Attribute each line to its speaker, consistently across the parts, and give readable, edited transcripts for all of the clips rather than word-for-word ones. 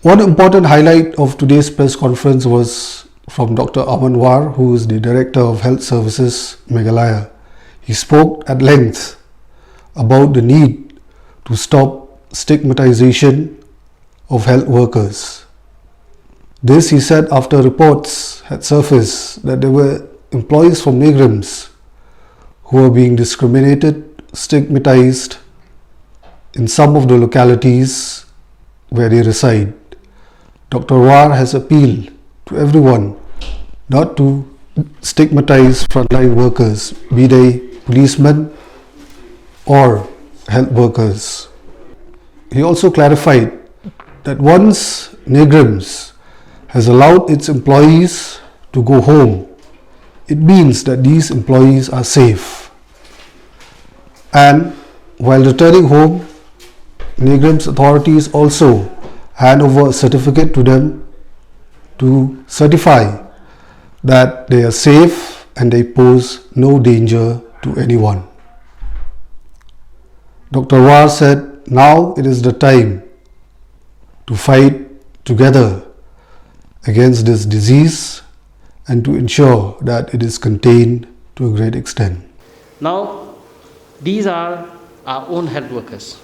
Speaker 1: One important highlight of today's press conference was from Dr. Aman War, who is the Director of Health Services, Meghalaya. He spoke at length about the need to stop stigmatization of health workers. This, he said, after reports had surfaced that there were employees from Negrams who were being discriminated, stigmatized in some of the localities where they reside. Dr. War has appealed to everyone not to stigmatize frontline workers, be they policemen or health workers. He also clarified that once Negrams has allowed its employees to go home, it means that these employees are safe. And while returning home, Negrams authorities also hand over a certificate to them to certify that they are safe and they pose no danger to anyone. Dr. War said, now it is the time to fight together against this disease and to ensure that it is contained to a great extent.
Speaker 2: Now, these are our own health workers.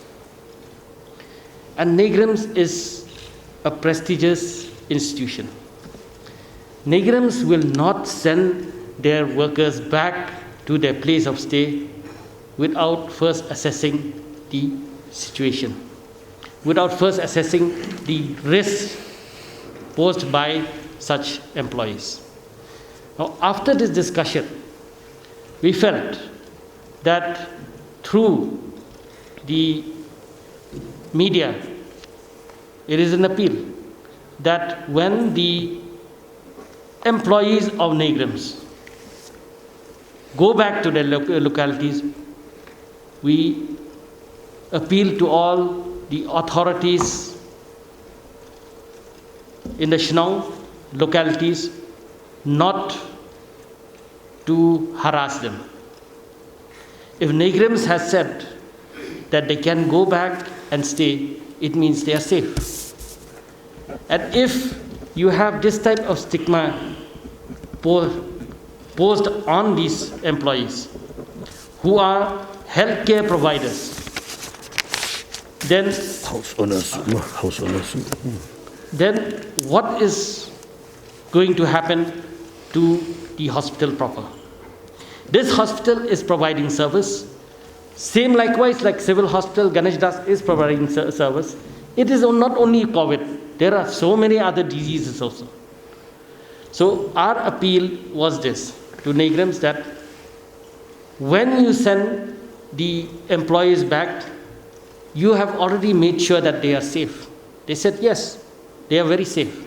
Speaker 2: And Negrams is a prestigious institution. Negrams will not send their workers back to their place of stay without first assessing the situation, without first assessing the risk posed by such employees. Now, after this discussion, we felt that through the media, it is an appeal that when the employees of Negrams go back to their localities, we appeal to all the authorities in the Shillong localities not to harass them. If Negrams has said that they can go back and stay, it means they are safe. And if you have this type of stigma posed on these employees who are healthcare providers, then then what is going to happen to the hospital proper? This hospital is providing service. Same likewise, like civil hospital, Ganesh Das is providing service. It is not only COVID. There are so many other diseases also. So our appeal was this to Negrams, that when you send the employees back, you have already made sure that they are safe. They said yes, they are very safe.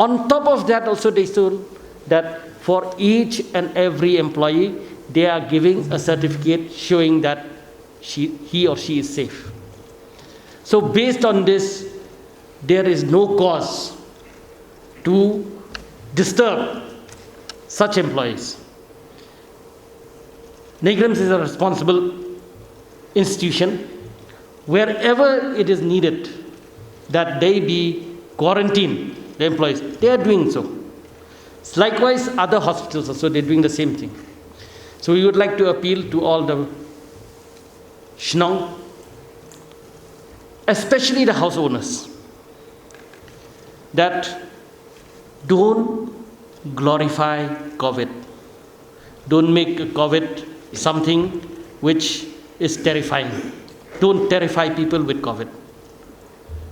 Speaker 2: On top of that also, they told that for each and every employee, they are giving a certificate showing that he or she is safe. So based on this, there is no cause to disturb such employees. Negrams is a responsible institution. Wherever it is needed that they be quarantined, the employees, they are doing so. Likewise, other hospitals also, they're doing the same thing. So we would like to appeal to all the Shillong, especially the house owners, that don't glorify COVID. Don't make COVID something which is terrifying. Don't terrify people with COVID.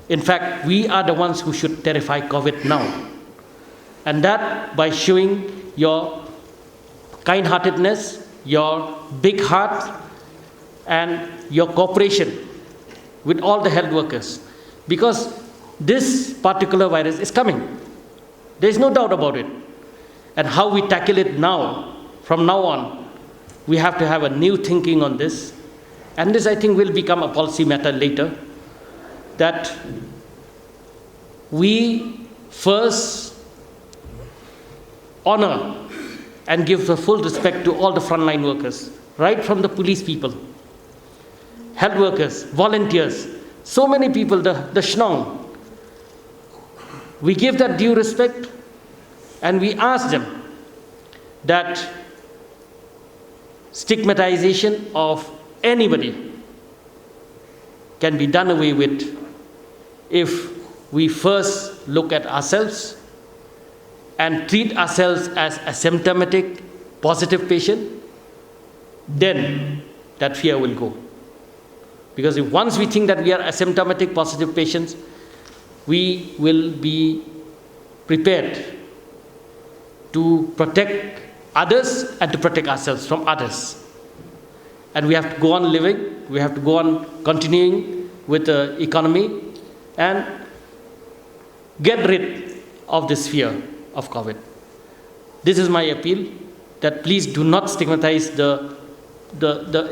Speaker 2: In fact, we are the ones who should terrify COVID now. And that by showing your kind-heartedness, your big heart, and your cooperation with all the health workers. Because this particular virus is coming. There is no doubt about it. And how we tackle it now, from now on, we have to have a new thinking on this. And this, I think, will become a policy matter later, that we first honor and give the full respect to all the frontline workers, right from the police people, health workers, volunteers, so many people, the Shillong, we give that due respect, and we ask them that stigmatization of anybody can be done away with if we first look at ourselves and treat ourselves as asymptomatic, positive patient, then that fear will go. Because if once we think that we are asymptomatic, positive patients, we will be prepared to protect others and to protect ourselves from others. And we have to go on living, we have to go on continuing with the economy and get rid of this fear of COVID. This is my appeal, that please do not stigmatize the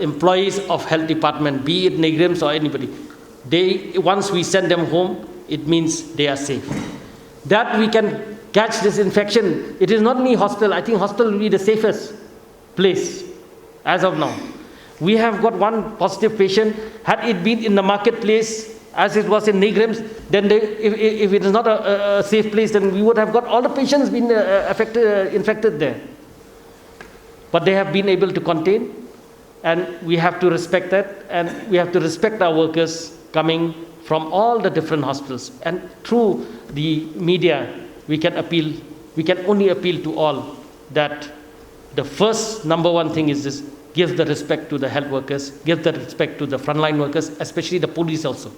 Speaker 2: employees of health department, be it Negrims or anybody. Once we send them home, it means they are safe. That we can catch this infection. It is not only hospital. I think hospital will be the safest place as of now. We have got one positive patient. Had it been in the marketplace, as it was in Negrims, then if it is not a safe place, then we would have got all the patients been infected there. But they have been able to contain, and we have to respect that, and we have to respect our workers coming from all the different hospitals. And through the media, we can only appeal to all that the first number one thing is this: give the respect to the health workers, give the respect to the frontline workers, especially the police also.